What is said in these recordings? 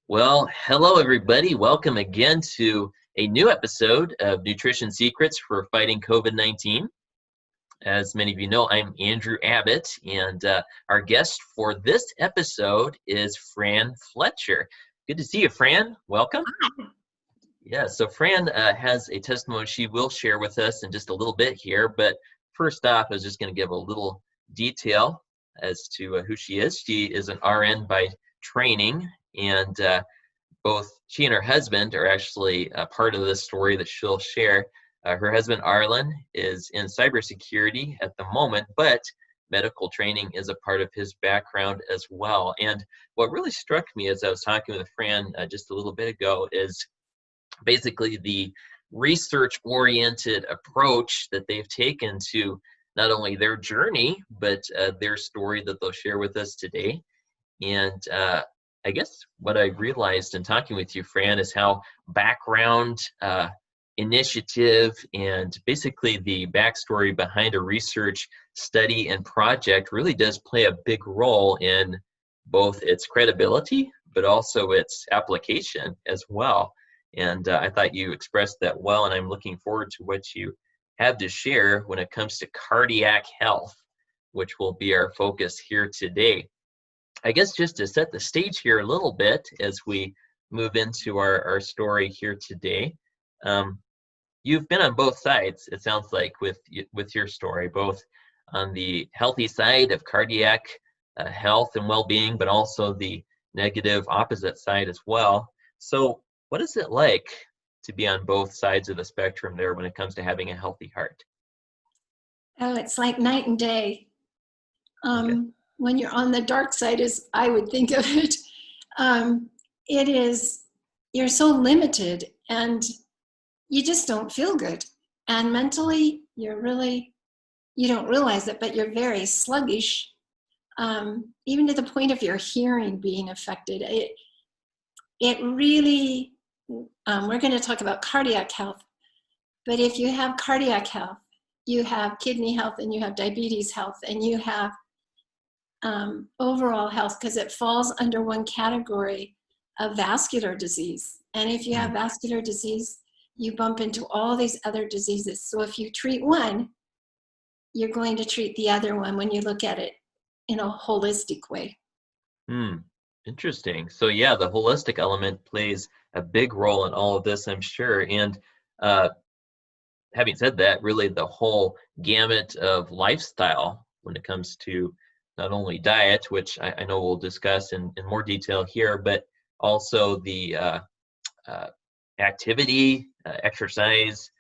Well, hello everybody. Welcome again to a new episode of Nutrition Secrets for Fighting COVID-19. As many of you know, I'm Andrew Abbott, and our guest for this episode is Fran Fletcher. Good to see you, Fran. Welcome. Yeah, so Fran has a testimony she will share with us in just a little bit here, but first off, I was just going to give a little detail as to who she is. She is an RN by training, and both she and her husband are actually part of this story that she'll share. Her husband, Arlen, is in cybersecurity at the moment, but medical training is a part of his background as well. And what really struck me as I was talking with Fran just a little bit ago is basically the research-oriented approach that they've taken to not only their journey, but their story that they'll share with us today. And I guess what I realized in talking with you, Fran, is how background, initiative, and basically the backstory behind a research study and project really does play a big role in both its credibility, but also its application as well. And I thought you expressed that well, and I'm looking forward to what you have to share when it comes to cardiac health, which will be our focus here today. I guess just to set the stage here a little bit as we move into our story here today, you've been on both sides, it sounds like, with your story, both on the healthy side of cardiac health and well-being, but also the negative opposite side as well. So what is it like to be on both sides of the spectrum there when it comes to having a healthy heart? Oh, it's like night and day. Okay. When you're on the dark side, as I would think of it, it is, you're so limited and you just don't feel good. And mentally, you don't realize it, but you're very sluggish, even to the point of your hearing being affected. It really, we're going to talk about cardiac health, but if you have cardiac health, you have kidney health, and you have diabetes health, and you have overall health, because it falls under one category of vascular disease. And if you have vascular disease, you bump into all these other diseases. So if you treat one, you're going to treat the other one when you look at it in a holistic way. Interesting. So yeah, the holistic element plays a big role in all of this, I'm sure. And having said that, really the whole gamut of lifestyle when it comes to not only diet, which I know we'll discuss in more detail here, but also the activity, exercise,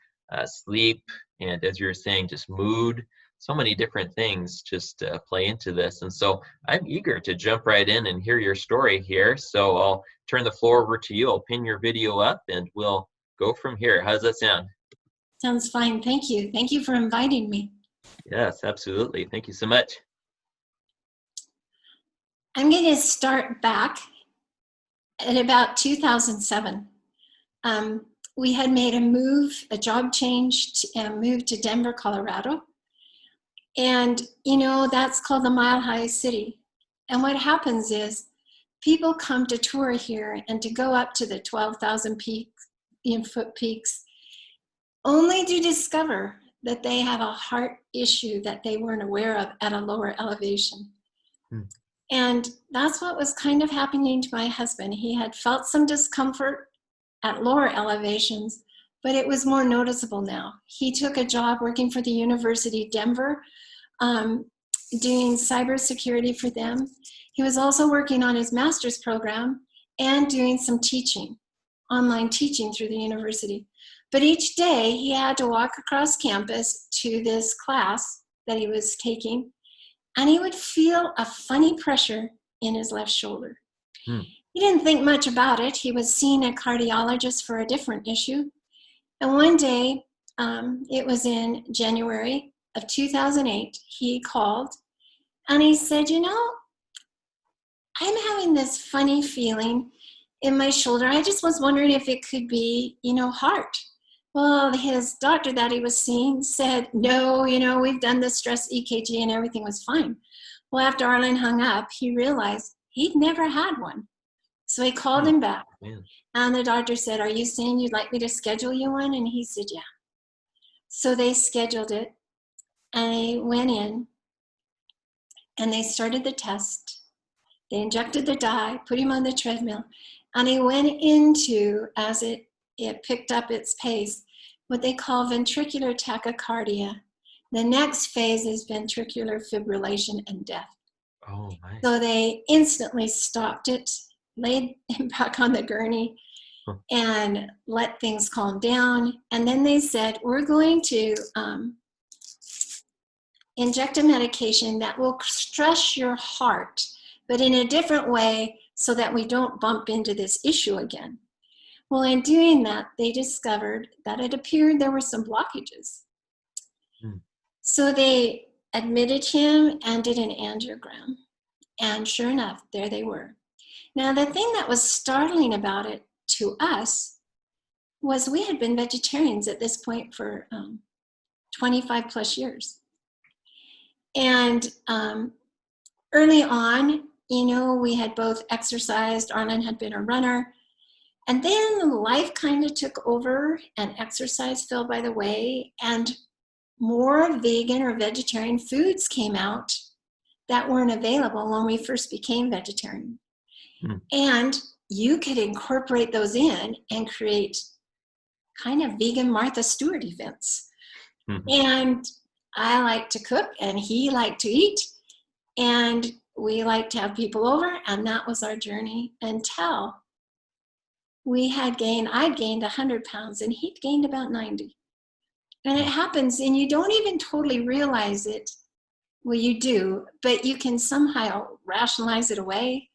sleep, and as you were saying, just mood. So many different things just play into this. And so I'm eager to jump right in and hear your story here. So I'll turn the floor over to you. I'll pin your video up and we'll go from here. How does that sound? Sounds fine. Thank you. Thank you for inviting me. Yes, absolutely. Thank you so much. I'm going to start back at about 2007. We had made a job change, and moved to Denver, Colorado. And, that's called the Mile High City. And what happens is people come to tour here and to go up to the 12,000 foot peaks, only to discover that they have a heart issue that they weren't aware of at a lower elevation. And that's what was kind of happening to my husband. He had felt some discomfort at lower elevations, but it was more noticeable now. He took a job working for the University of Denver, doing cybersecurity for them. He was also working on his master's program and doing some teaching, online teaching through the university. But each day he had to walk across campus to this class that he was taking, and he would feel a funny pressure in his left shoulder. He didn't think much about it. He was seeing a cardiologist for a different issue. And one day, it was in January of 2008, he called and he said, I'm having this funny feeling in my shoulder. I just was wondering if it could be, heart. Well, his doctor that he was seeing said, no, we've done the stress EKG and everything was fine. Well, after Arlen hung up, he realized he'd never had one. So he called him back. Man. And the doctor said, "Are you saying you'd like me to schedule you one?" And he said, "Yeah." So they scheduled it, and they went in, and they started the test. They injected the dye, put him on the treadmill, and he went into, as it picked up its pace, what they call ventricular tachycardia. The next phase is ventricular fibrillation and death. Oh, my. So they instantly stopped it, laid him back on the gurney, and let things calm down. And then they said, "We're going to inject a medication that will stress your heart, but in a different way so that we don't bump into this issue again." Well, in doing that, they discovered that it appeared there were some blockages. So they admitted him and did an angiogram. And sure enough, there they were. Now, the thing that was startling about it to us was we had been vegetarians at this point for 25 plus years. And early on, we had both exercised. Arlen had been a runner. And then life kind of took over and exercise fell by the way. And more vegan or vegetarian foods came out that weren't available when we first became vegetarian. And you could incorporate those in and create kind of vegan Martha Stewart events. And I like to cook and he liked to eat. And we liked to have people over. And that was our journey until I'd gained 100 pounds and he'd gained about 90. And it happens and you don't even totally realize it. Well, you do, but you can somehow rationalize it away.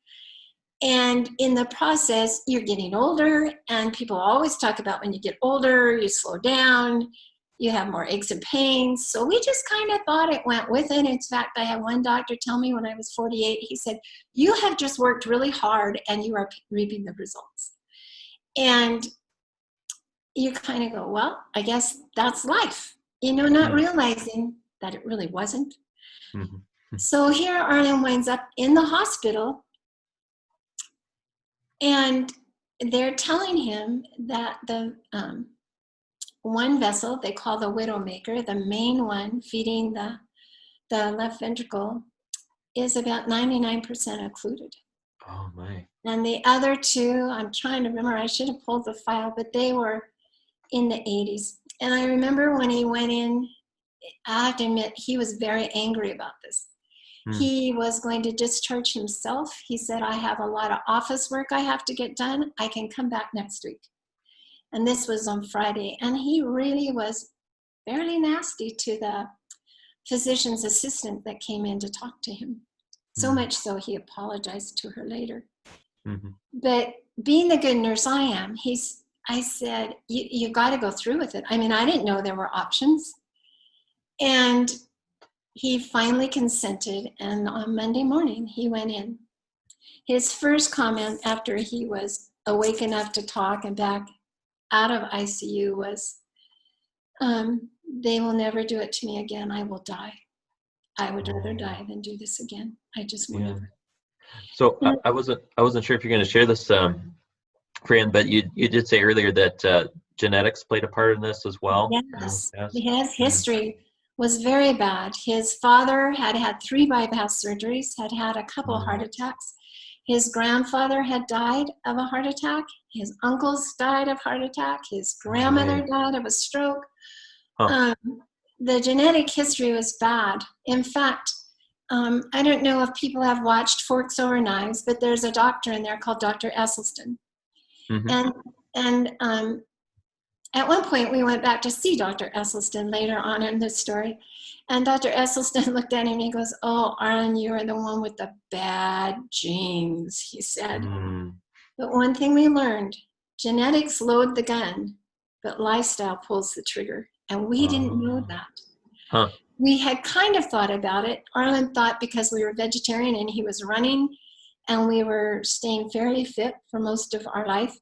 And in the process, you're getting older, and people always talk about when you get older, you slow down, you have more aches and pains. So we just kind of thought it went with it. In fact, I had one doctor tell me when I was 48, he said, "You have just worked really hard and you are reaping the results." And you kind of go, well, I guess that's life, not realizing that it really wasn't. So here Arlen winds up in the hospital, and they're telling him that the one vessel they call the widowmaker, the main one feeding the left ventricle, is about 99% occluded. Oh, my. And the other two, I'm trying to remember, I should have pulled the file, but they were in the 80s. And I remember when he went in, I have to admit, he was very angry about this. He was going to discharge himself. He said, "I have a lot of office work I have to get done. I can come back next week." And this was on Friday. And he really was fairly nasty to the physician's assistant that came in to talk to him. So much so he apologized to her later. But being the good nurse I am, I said, you got to go through with it. I mean, I didn't know there were options. And he finally consented, and on Monday morning, he went in. His first comment after he was awake enough to talk and back out of ICU was, "They will never do it to me again. I will die. I would rather die than do this again. I just will never." So I wasn't sure if you're going to share this, Fran, but you did say earlier that genetics played a part in this as well. Yes, his history was very bad. His father had had 3 bypass surgeries, had had a couple of heart attacks. His grandfather had died of a heart attack. His uncles died of heart attack. His grandmother died of a stroke. The genetic history was bad. In fact, I don't know if people have watched Forks Over Knives, but there's a doctor in there called Dr. Esselstyn. And at one point, we went back to see Dr. Esselstyn later on in the story. And Dr. Esselstyn looked at him and he goes, "Oh, Arlen, you are the one with the bad genes," he said. But one thing we learned, genetics load the gun, but lifestyle pulls the trigger. And we didn't know that. We had kind of thought about it. Arlen thought because we were vegetarian and he was running and we were staying fairly fit for most of our life,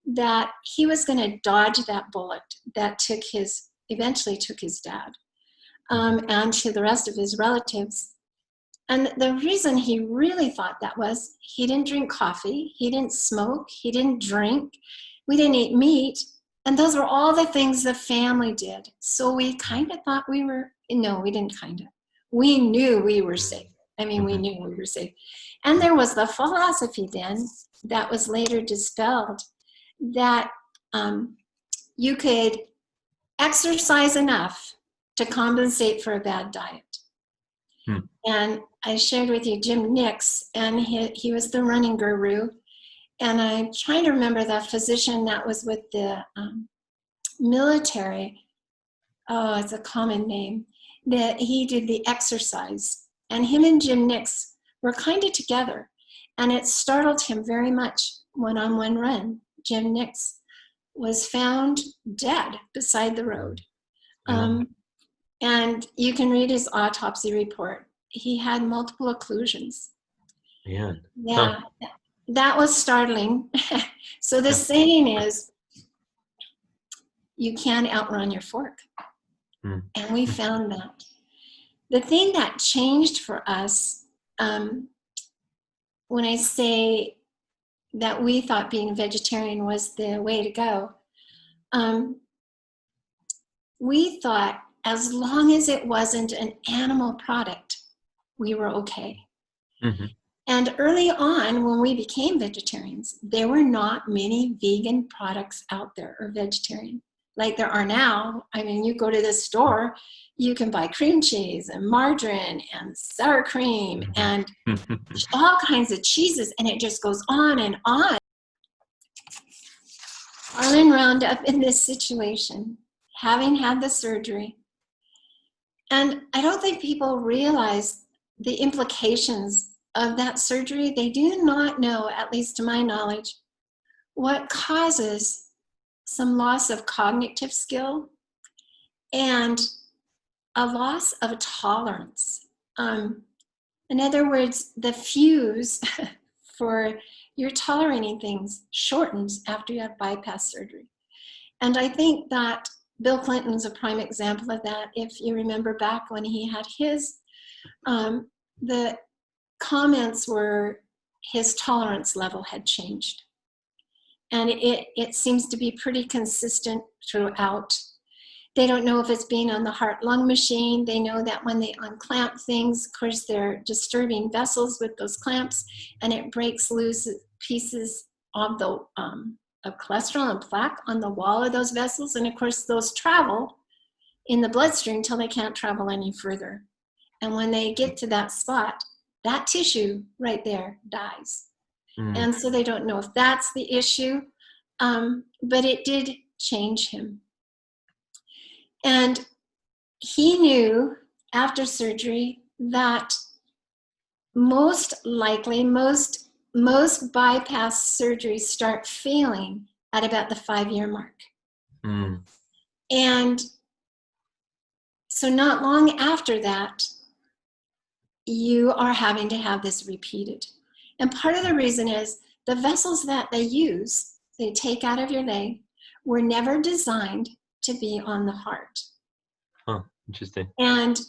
that he was going to dodge that bullet that eventually took his dad and to the rest of his relatives. And the reason he really thought that was he didn't drink coffee, he didn't smoke, he didn't drink, we didn't eat meat. And those were all the things the family did. So we kind of thought we were, no, we didn't kind of. We knew we were safe. I mean, we knew we were safe. And there was the philosophy then that was later dispelled that you could exercise enough to compensate for a bad diet. And I shared with you Jim Nix, and he was the running guru. And I'm trying to remember the physician that was with the military. Oh, it's a common name. That he did the exercise. And him and Jim Nix were kind of together. And it startled him very much when on one run, Jim Nix was found dead beside the road. And you can read his autopsy report. He had multiple occlusions. Yeah. Yeah, that was startling. So the saying is, you can't outrun your fork. And we found that. The thing that changed for us, when I say that we thought being a vegetarian was the way to go, we thought as long as it wasn't an animal product, we were okay. And early on, when we became vegetarians, there were not many vegan products out there, or vegetarian, like there are now. I mean, you go to the store, you can buy cream cheese and margarine and sour cream and all kinds of cheeses, and it just goes on and on. Arlen wound up in this situation, having had the surgery. And I don't think people realize the implications of that surgery. They do not know, at least to my knowledge, what causes some loss of cognitive skill and a loss of tolerance. In other words, the fuse for your tolerating things shortens after you have bypass surgery. And I think that Bill Clinton's a prime example of that. If you remember back when he had his, the comments were his tolerance level had changed. And it seems to be pretty consistent throughout. They don't know if it's being on the heart-lung machine. They know that when they unclamp things, of course, they're disturbing vessels with those clamps, and it breaks loose pieces of the of cholesterol and plaque on the wall of those vessels. And of course, those travel in the bloodstream until they can't travel any further. And when they get to that spot, that tissue right there dies. And so they don't know if that's the issue, but it did change him. And he knew after surgery that most likely, most bypass surgeries start failing at about the 5-year mark. And so not long after that, you are having to have this repeated. And part of the reason is the vessels that they use, they take out of your leg, were never designed to be on the heart. Interesting. And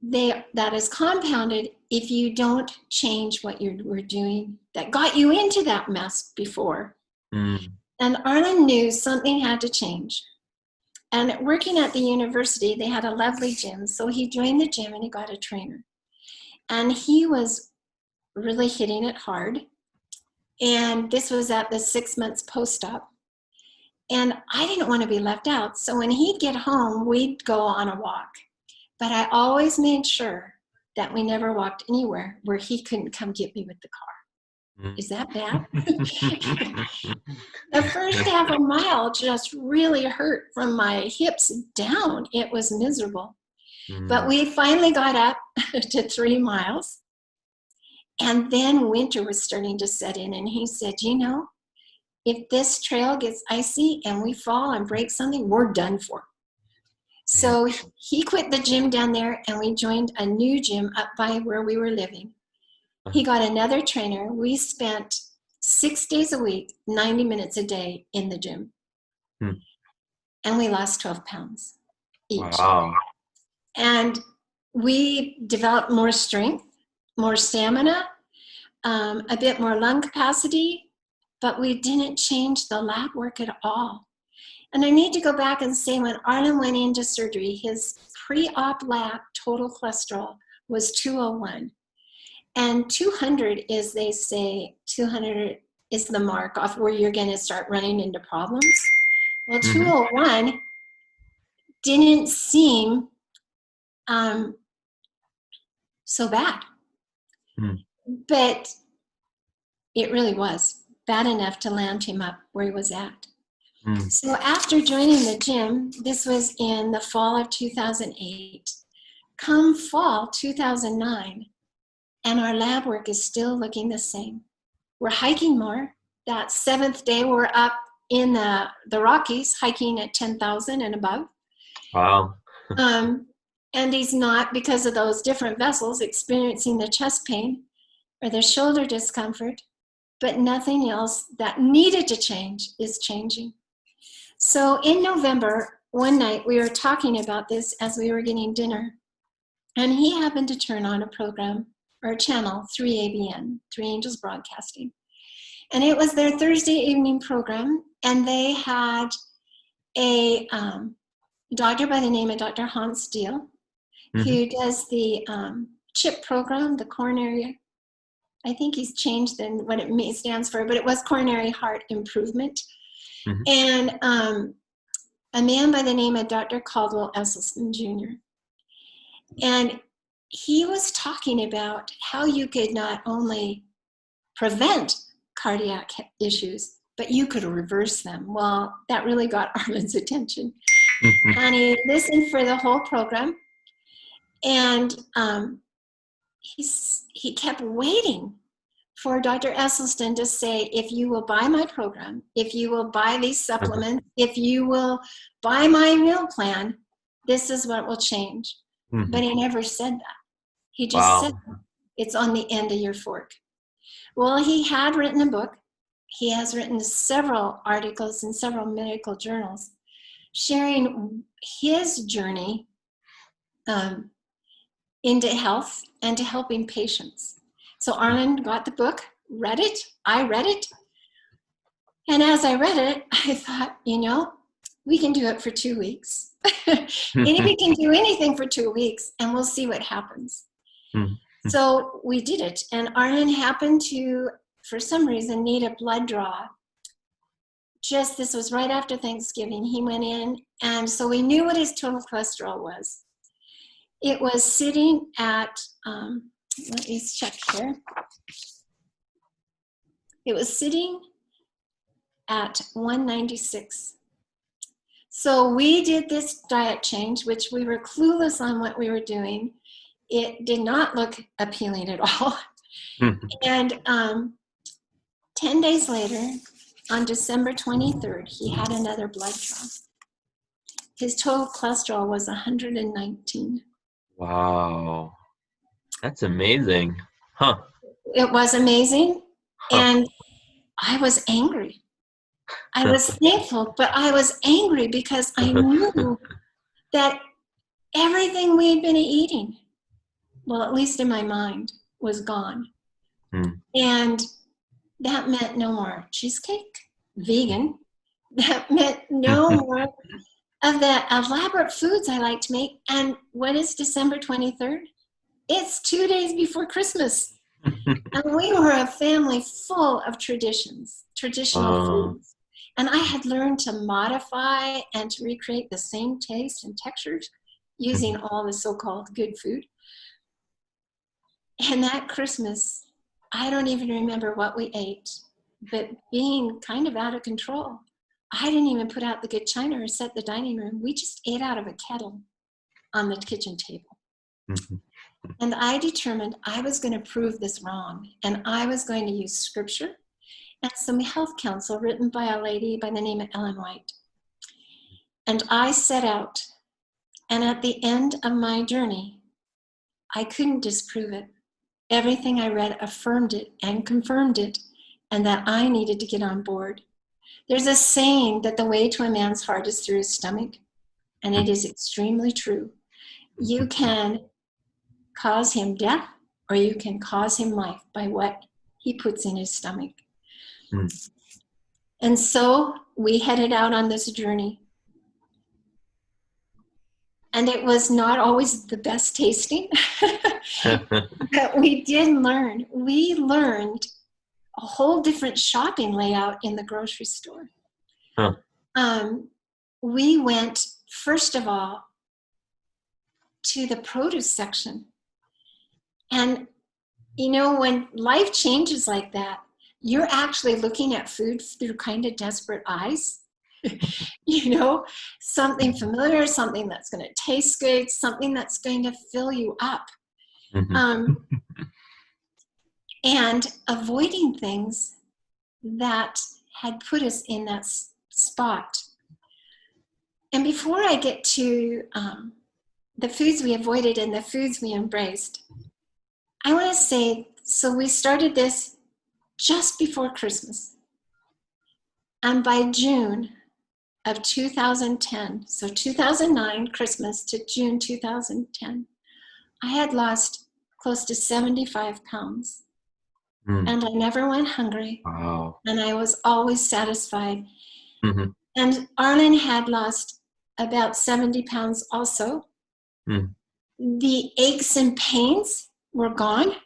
that is compounded if you don't change what you were doing that got you into that mess before. And Arlen knew something had to change. And working at the university, they had a lovely gym. So he joined the gym and he got a trainer. And he was really hitting it hard. And this was at the 6 months post-op. And I didn't want to be left out. So when he'd get home, we'd go on a walk. But I always made sure that we never walked anywhere where he couldn't come get me with the car. Is that bad? The first half a mile just really hurt from my hips down. It was miserable. But we finally got up to 3 miles. And then winter was starting to set in. And he said, you know, if this trail gets icy and we fall and break something, we're done for. So he quit the gym down there and we joined a new gym up by where we were living. He got another trainer. We spent 6 days a week, 90 minutes a day in the gym. And we lost 12 pounds each. Wow. And we developed more strength. more stamina, a bit more lung capacity, but we didn't change the lab work at all. And I need to go back and say, when Arlen went into surgery, his pre-op lab total cholesterol was 201. And 200 is, they say, 200 is the mark off where you're going to start running into problems. Well, 201 didn't seem so bad. But it really was bad enough to land him up where he was at. So after joining the gym, this was in the fall of 2008, come fall 2009, and our lab work is still looking the same. We're hiking more. That 7th day, we're up in the Rockies, hiking at 10,000 and above. Wow. And he's not, because of those different vessels, experiencing the chest pain or the shoulder discomfort, but nothing else that needed to change is changing. So in November, one night, we were talking about this as we were getting dinner, and he happened to turn on a program or a channel, 3ABN, Three Angels Broadcasting. And it was their Thursday evening program, and they had a doctor by the name of Dr. Hans Steele, who does the CHIP program, the coronary, I think he's changed then what it stands for, but it was coronary heart improvement. And a man by the name of Dr. Caldwell Esselstyn Jr. And he was talking about how you could not only prevent cardiac issues, but you could reverse them. Well, that really got Arlen's attention. And he listened for the whole program. And he kept waiting for Dr. Esselstyn to say, if you will buy my program, if you will buy these supplements, if you will buy my meal plan, this is what will change. But he never said that. He just said, it's on the end of your fork. Well, he had written a book. He has written several articles in several medical journals sharing his journey into health and to helping patients. So Arlen got the book, read it, I read it. And as I read it, I thought, we can do it for 2 weeks. We can do anything for 2 weeks, and we'll see what happens. So we did it. And Arlen happened to, for some reason, need a blood draw. This was right after Thanksgiving. He went in, and so we knew what his total cholesterol was. It was sitting at, let me check here. It was sitting at 196. So we did this diet change, which we were clueless on what we were doing. It did not look appealing at all. And 10 days later, on December 23rd, he had another blood draw. His total cholesterol was 119. Wow. That's amazing. It was amazing. And I was angry. I was thankful, but I was angry because I knew that everything we had been eating, well, at least in my mind, was gone. And that meant no more cheesecake, vegan. That meant no more of the elaborate foods I like to make. And what is December 23rd? It's 2 days before Christmas. And we were a family full of traditional foods. And I had learned to modify and to recreate the same taste and textures using all the so-called good food. And that Christmas, I don't even remember what we ate, but being kind of out of control. I didn't even put out the good china or set the dining room. We just ate out of a kettle on the kitchen table. And I determined I was going to prove this wrong. And I was going to use scripture and some health counsel written by a lady by the name of Ellen White. And I set out. And at the end of my journey, I couldn't disprove it. Everything I read affirmed it and confirmed it, and that I needed to get on board. There's a saying that the way to a man's heart is through his stomach, and it is extremely true. You can cause him death, or you can cause him life by what he puts in his stomach. Mm. And so we headed out on this journey. And it was not always the best tasting, but we did learn. We learned a whole different shopping layout in the grocery store. Huh. We went, first of all, to the produce section. And, you know, when life changes like that, you're actually looking at food through kind of desperate eyes. You know, something familiar, something that's going to taste good, something that's going to fill you up. Mm-hmm. And avoiding things that had put us in that spot. And before I get to the foods we avoided and the foods we embraced, I want to say, so we started this just before Christmas. And by June of 2010, so 2009 Christmas to June 2010, I had lost close to 75 pounds. And I never went hungry. Wow. And I was always satisfied. Mm-hmm. And Arlen had lost about 70 pounds also. Mm. The aches and pains were gone.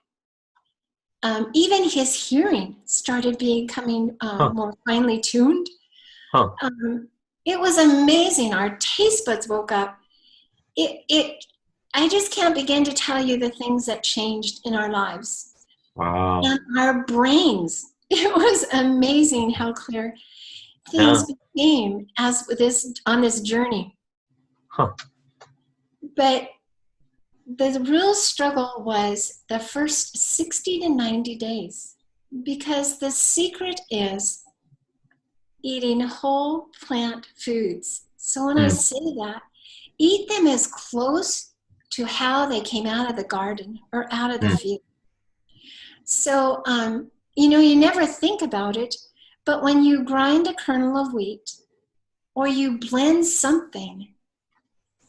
Even his hearing started becoming more finely tuned. Huh. It was amazing. Our taste buds woke up. I just can't begin to tell you the things that changed in our lives. Wow. And our brains. It was amazing how clear things became on this journey. Huh. But the real struggle was the first 60 to 90 days, because the secret is eating whole plant foods. So when I say that, eat them as close to how they came out of the garden or out of the field. So, you know, you never think about it, but when you grind a kernel of wheat or you blend something,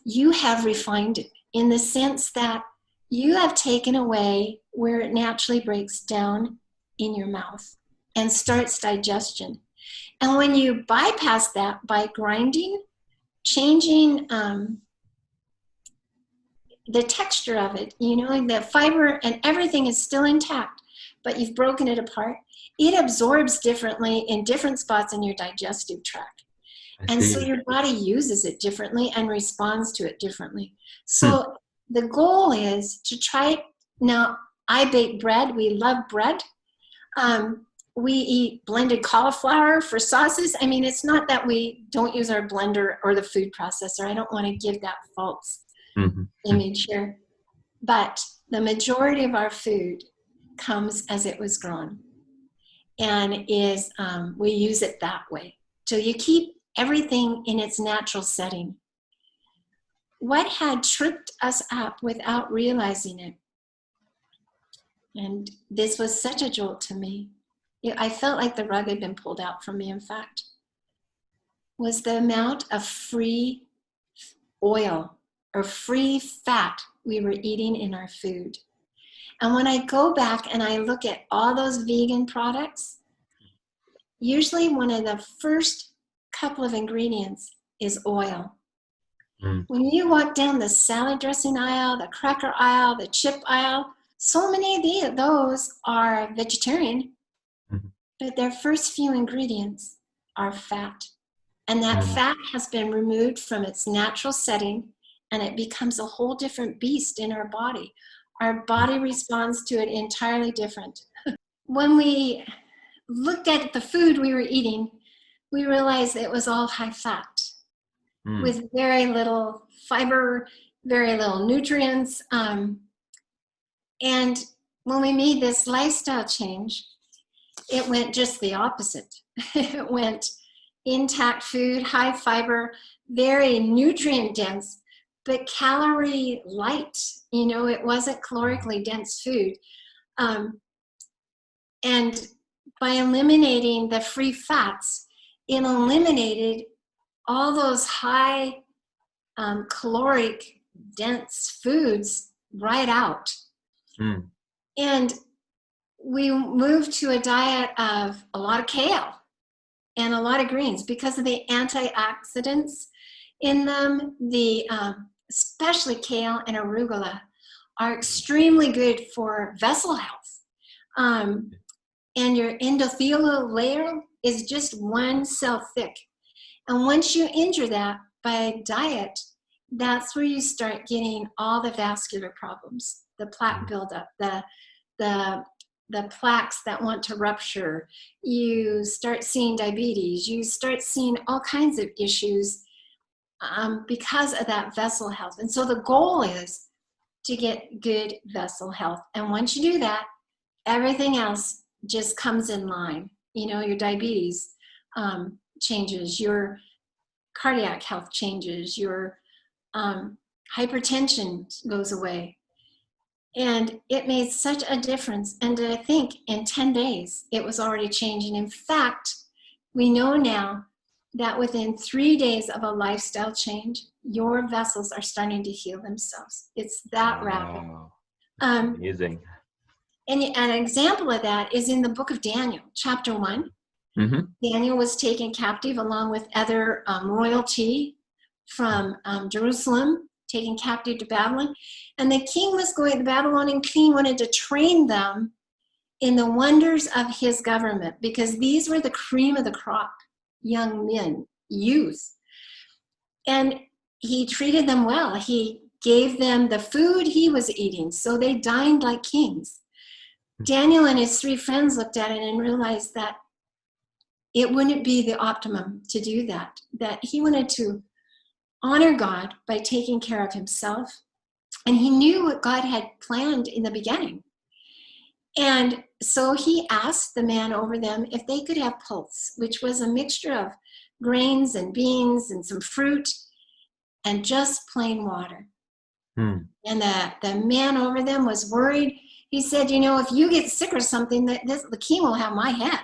you have refined it in the sense that you have taken away where it naturally breaks down in your mouth and starts digestion. And when you bypass that by grinding, changing the texture of it, you know, the fiber and everything is still intact, but you've broken it apart, it absorbs differently in different spots in your digestive tract. And so your body uses it differently and responds to it differently. So the goal is to try, now I bake bread, we love bread. We eat blended cauliflower for sauces. I mean, it's not that we don't use our blender or the food processor. I don't want to give that false image here. But the majority of our food comes as it was grown and is we use it that way. So you keep everything in its natural setting. What had tripped us up without realizing it, and this was such a jolt to me, I felt like the rug had been pulled out from me, in fact, was the amount of free oil or free fat we were eating in our food. And when I go back and I look at all those vegan products, usually one of the first couple of ingredients is oil. When you walk down the salad dressing aisle, the cracker aisle, the chip aisle, so many of those are vegetarian, but their first few ingredients are fat. And that fat has been removed from its natural setting, and it becomes a whole different beast in our body. Our body responds to it entirely different. When we looked at the food we were eating, we realized it was all high fat with very little fiber, very little nutrients. And when we made this lifestyle change, it went just the opposite. It went intact food, high fiber, very nutrient dense, but calorie light. You know, it wasn't calorically dense food. And by eliminating the free fats, it eliminated all those high caloric dense foods right out. And we moved to a diet of a lot of kale and a lot of greens because of the antioxidants in them. The especially kale and arugula are extremely good for vessel health. And your endothelial layer is just one cell thick. And once you injure that by diet, that's where you start getting all the vascular problems, the plaque buildup, the plaques that want to rupture. You start seeing diabetes. You start seeing all kinds of issues because of that vessel health. And so the goal is to get good vessel health. And once you do that, everything else just comes in line. You know, your diabetes changes, your cardiac health changes, your hypertension goes away. And it made such a difference. And I think in 10 days, it was already changing. In fact, we know now that within 3 days of a lifestyle change, your vessels are starting to heal themselves. It's that rapid. Amazing. And an example of that is in the book of Daniel, chapter 1. Mm-hmm. Daniel was taken captive along with other royalty from Jerusalem, taken captive to Babylon. And the Babylonian king wanted to train them in the wonders of his government, because these were the cream of the crop, young men, youth. And he treated them well. He gave them the food he was eating, so they dined like kings. Daniel and his 3 friends looked at it and realized that it wouldn't be the optimum to do that, that he wanted to honor God by taking care of himself. And he knew what God had planned in the beginning. And so he asked the man over them if they could have pulse, which was a mixture of grains and beans and some fruit and just plain water. And the man over them was worried. He said, you know, if you get sick or something, the king will have my head.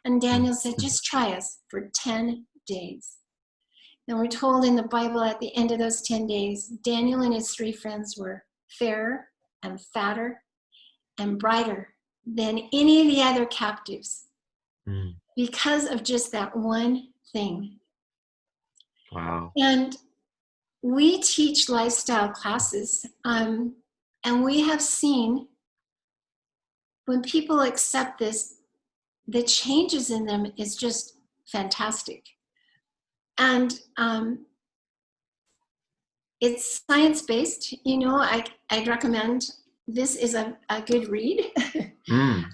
And Daniel said, just try us for 10 days. And we're told in the Bible at the end of those 10 days, Daniel and his 3 friends were fairer and fatter and brighter than any of the other captives because of just that one thing. Wow. And we teach lifestyle classes, and we have seen when people accept this, the changes in them is just fantastic. And it's science-based. You know, I'd recommend this is a good read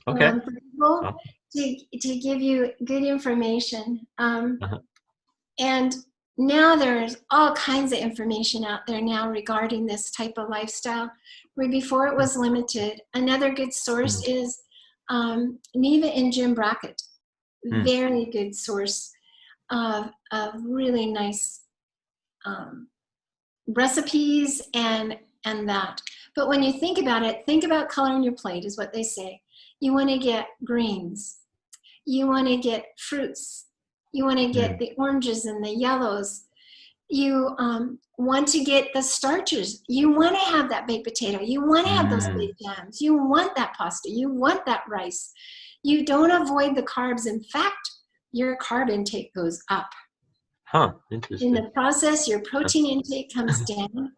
Okay. for people to give you good information. And now there's all kinds of information out there now regarding this type of lifestyle, where before it was limited. Another good source is Neva and Jim Brackett. Very good source of really nice recipes and that. But when you think about it, think about coloring your plate is what they say. You want to get greens. You want to get fruits. You want to get the oranges and the yellows. You want to get the starches. You want to have that baked potato. You want to have those baked jams. You want that pasta. You want that rice. You don't avoid the carbs. In fact, your carb intake goes up. Interesting. In the process, your protein intake comes down.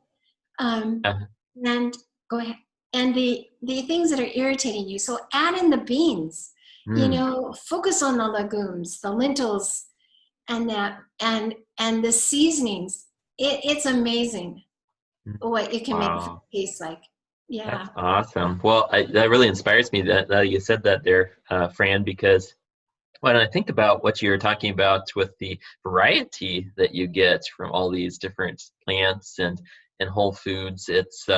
And go ahead. And the things that are irritating you. So add in the beans. You know, focus on the legumes, the lentils, and that, and the seasonings. It's amazing what it can make food taste like. Yeah. That's awesome. Well, that really inspires me that you said that there, Fran, because when I think about what you're talking about with the variety that you get from all these different plants and whole foods, it's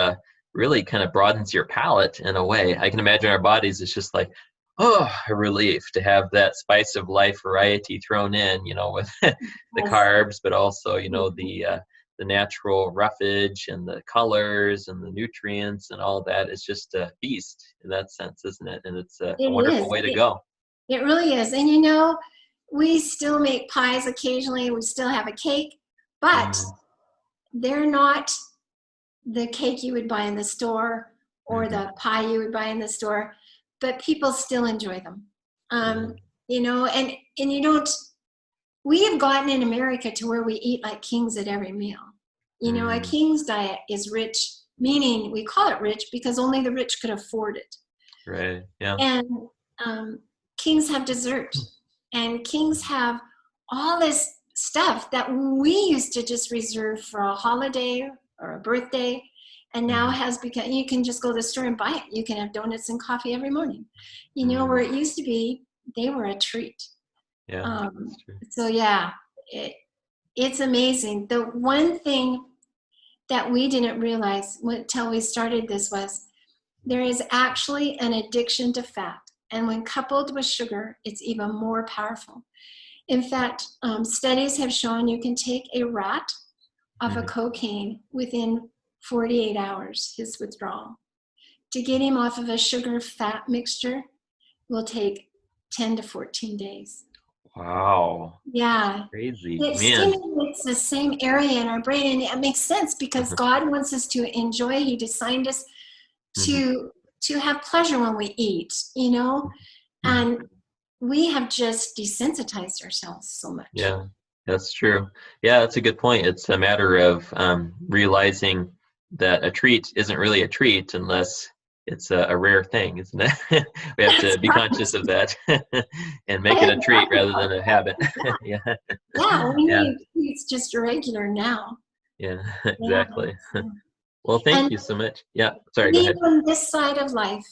really kind of broadens your palate in a way. I can imagine our bodies, it's just like, oh, a relief to have that spice of life variety thrown in, you know, with the carbs, but also, you know, the natural roughage and the colors and the nutrients and all that. It's just a feast in that sense, isn't it? And it's a wonderful way to go. It really is. And, you know, we still make pies occasionally. We still have a cake, but they're not the cake you would buy in the store or the pie you would buy in the store, but people still enjoy them. You know, and you don't, we have gotten in America to where we eat like kings at every meal. You know, a king's diet is rich, meaning we call it rich because only the rich could afford it. Right, yeah. And kings have dessert, and kings have all this stuff that we used to just reserve for a holiday or a birthday, and now has become, you can just go to the store and buy it. You can have donuts and coffee every morning. You know, where it used to be, they were a treat. Yeah, that's true. So yeah, it's amazing. The one thing that we didn't realize until we started this was there is actually an addiction to fat. And when coupled with sugar, it's even more powerful. In fact, studies have shown you can take a rat off of cocaine within 48 hours, his withdrawal. To get him off of a sugar-fat mixture will take 10 to 14 days. Wow. Yeah. Crazy. It stimulates the same area in our brain, and it makes sense because God wants us to enjoy. He designed us to have pleasure when we eat, you know, and we have just desensitized ourselves so much. Yeah, that's true. Yeah, that's a good point. It's a matter of realizing that a treat isn't really a treat unless it's a rare thing, isn't it? We have to be conscious of that and make it a treat rather than a habit. Yeah. Yeah, we need it's just regular now. Yeah, exactly. Well, thank you so much. Yeah, sorry, go ahead. On this side of life,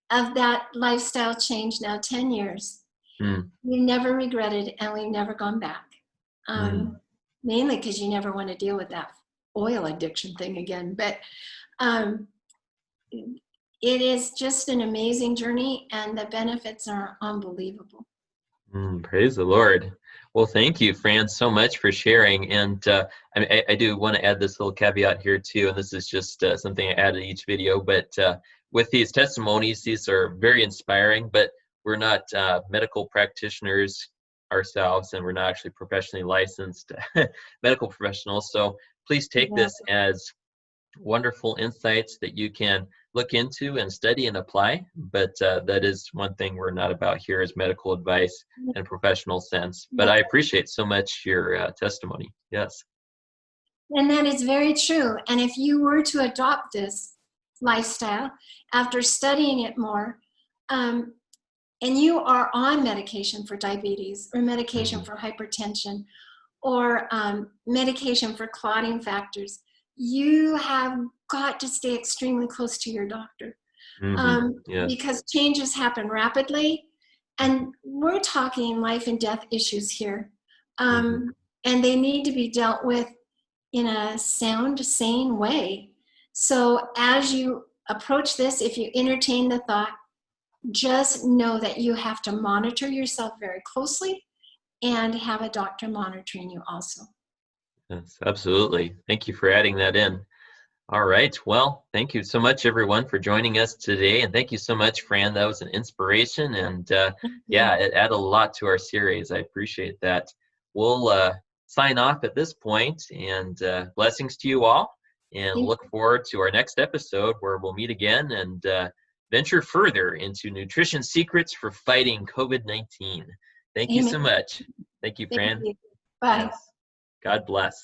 of that lifestyle change now 10 years, we never regretted and we've never gone back. Mainly because you never want to deal with that oil addiction thing again. But it is just an amazing journey, and the benefits are unbelievable. Praise the Lord. Well, thank you, Fran, so much for sharing. And I do want to add this little caveat here too, and this is just something I add to each video, but with these testimonies, these are very inspiring, but we're not medical practitioners ourselves, and we're not actually professionally licensed medical professionals. So please take this as wonderful insights that you can look into and study and apply, but that is one thing we're not about here is medical advice in a professional sense. But I appreciate so much your testimony. Yes. And that is very true. And if you were to adopt this lifestyle after studying it more, and you are on medication for diabetes or medication for hypertension or medication for clotting factors, you have got to stay extremely close to your doctor because changes happen rapidly, and we're talking life and death issues here, and they need to be dealt with in a sound, sane way. So as you approach this, if you entertain the thought, just know that you have to monitor yourself very closely and have a doctor monitoring you also. Yes, absolutely. Thank you for adding that in. All right. Well, thank you so much, everyone, for joining us today. And thank you so much, Fran. That was an inspiration. And yeah, it added a lot to our series. I appreciate that. We'll sign off at this point, and blessings to you all. And look forward to our next episode where we'll meet again and venture further into nutrition secrets for fighting COVID-19. Thank you so much. Thank you, Fran. Thank you. Bye. Yes. God bless.